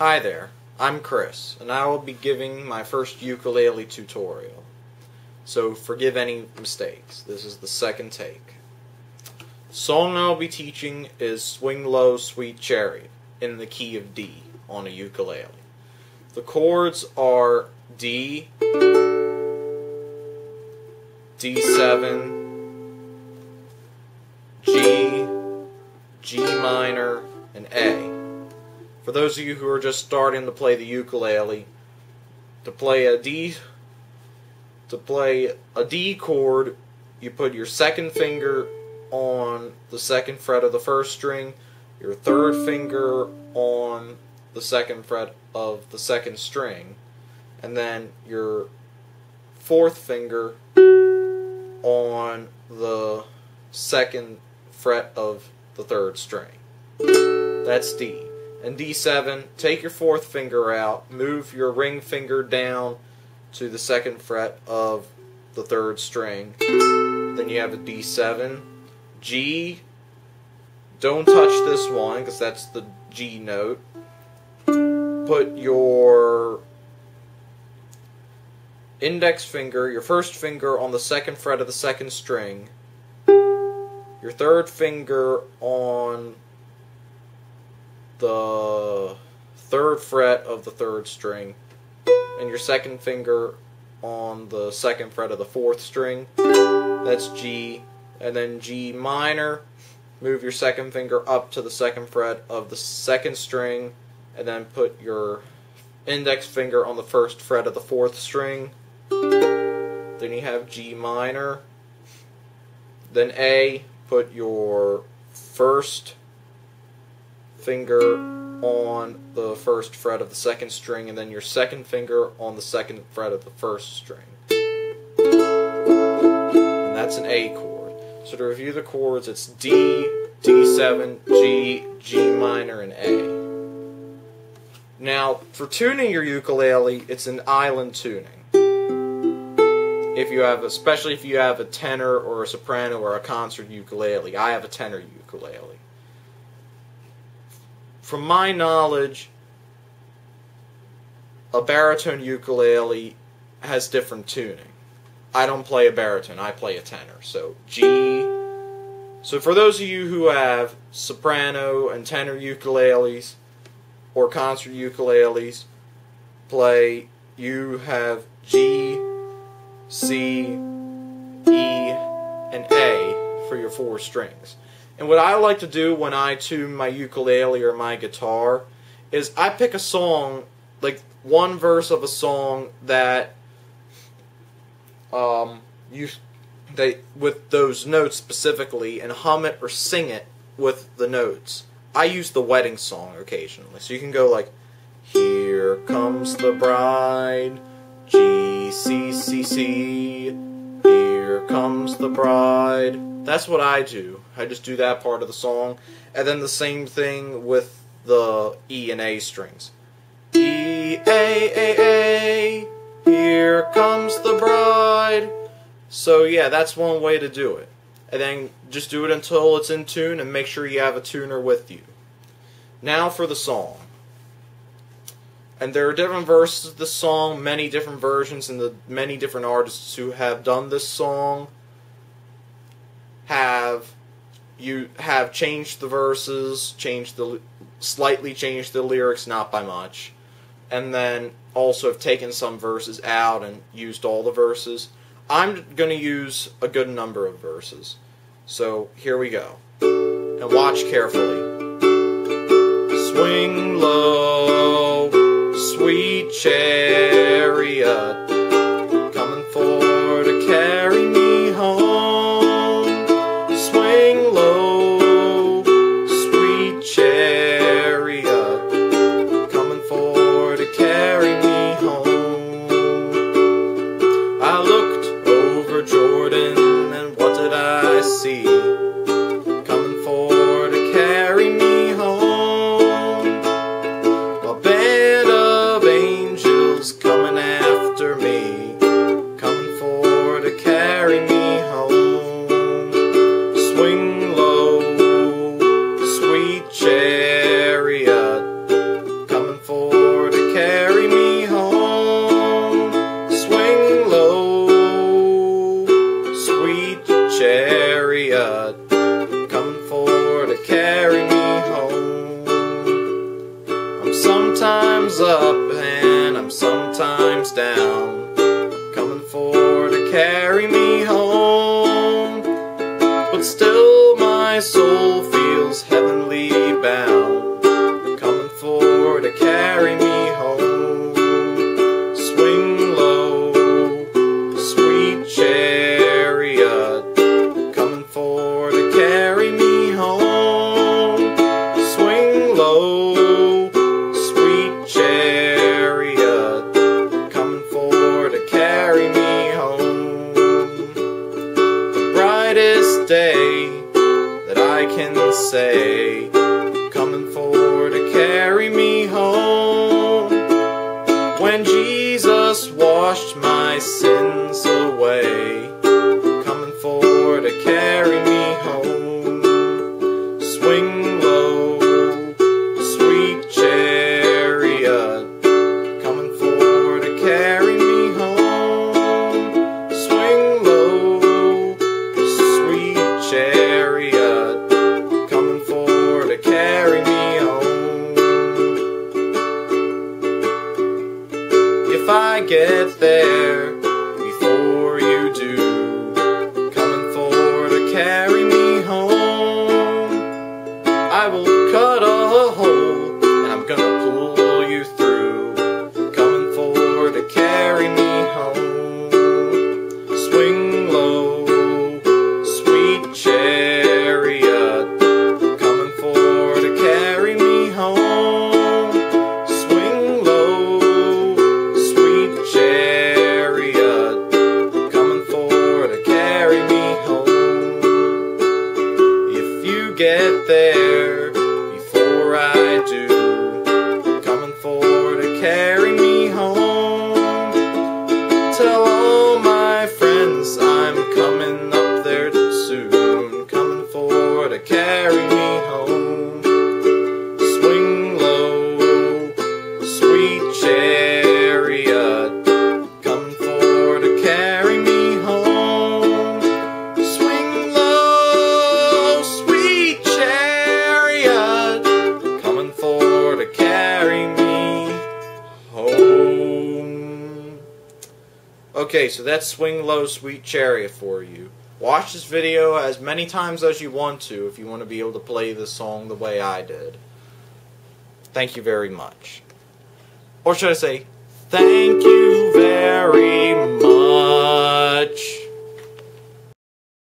Hi there, I'm Chris, and I will be giving my first ukulele tutorial. So forgive any mistakes. This is the second take. The song I'll be teaching is Swing Low, Sweet Chariot in the key of D on a ukulele. The chords are D, D7, G, G minor, and A. For those of you who are just starting to play the ukulele, to play a D chord, you put your second finger on the second fret of the first string, your third finger on the second fret of the second string, and then your fourth finger on the second fret of the third string. That's D. And D7, take your fourth finger out, move your ring finger down to the second fret of the third string. Then you have a D7. G, don't touch this one because that's the G note. Put your index finger, your first finger on the second fret of the second string, your third finger on the third fret of the third string, and your second finger on the second fret of the fourth string. That's G. And then G minor, move your second finger up to the second fret of the second string, and then put your index finger on the first fret of the fourth string. Then you have G minor. Then A, put your first finger on the first fret of the second string, and then your second finger on the second fret of the first string. And that's an A chord. So to review the chords, it's D, D7, G, G minor, and A. Now, for tuning your ukulele, it's an island tuning. Especially if you have a tenor or a soprano or a concert ukulele. I have a tenor ukulele. From my knowledge, a baritone ukulele has different tuning. I don't play a baritone, I play a tenor. So G. So for those of you who have soprano and tenor ukuleles or concert ukuleles, you have G, C, E, and A for your four strings. And what I like to do when I tune my ukulele or my guitar is I pick a song, like one verse of a song that with those notes specifically, and hum it or sing it with the notes. I use the wedding song occasionally, so you can go like, "Here comes the bride, G, C, C, C, here comes the bride." That's what I do. I just do that part of the song. And then the same thing with the E and A strings. E, A, here comes the bride. So yeah, that's one way to do it. And then just do it until it's in tune, and make sure you have a tuner with you. Now for the song. And there are different verses of the song, many different versions, and the many different artists who have done this song have changed the verses, slightly changed the lyrics, not by much, and then also have taken some verses out and used all the verses. I'm going to use a good number of verses. So here we go. And watch carefully. Swing low, sweet chariot, coming for to carry me home. Swing low, sweet chariot, coming for to carry me home. I looked over Jordan, and what did I see? Coming for to carry me home. A band of angels still my soul feels heavenly bound, coming for to carry me home. Swing low, sweet chariot, coming for to carry me home. Swing low, sweet chariot, coming for to carry me home. The brightest day that I can say, coming for to carry me home. When Jesus washed my sins away, coming for to carry me home. Swing low, sweet chariot, coming for to carry me home. Swing low, sweet chariot, coming for to carry me home. If I get there before you do, coming for to carry me home, I will cut a hole and I'm gonna pull you through, coming for to carry me home. Swing low, sweet chariot, coming for to carry me home. Swing low, sweet chariot, coming for to carry me home. If you get there before I do, coming for to carry me home, tell all my friends I'm coming up there soon, coming for to carry me home. Swing low, sweet chariot, coming for to carry me home. Swing low, sweet chariot, coming for to carry me home. Okay, so that's Swing Low, Sweet Chariot for you. Watch this video as many times as you want to if you want to be able to play this song the way I did. Thank you very much. Or should I say, thank you very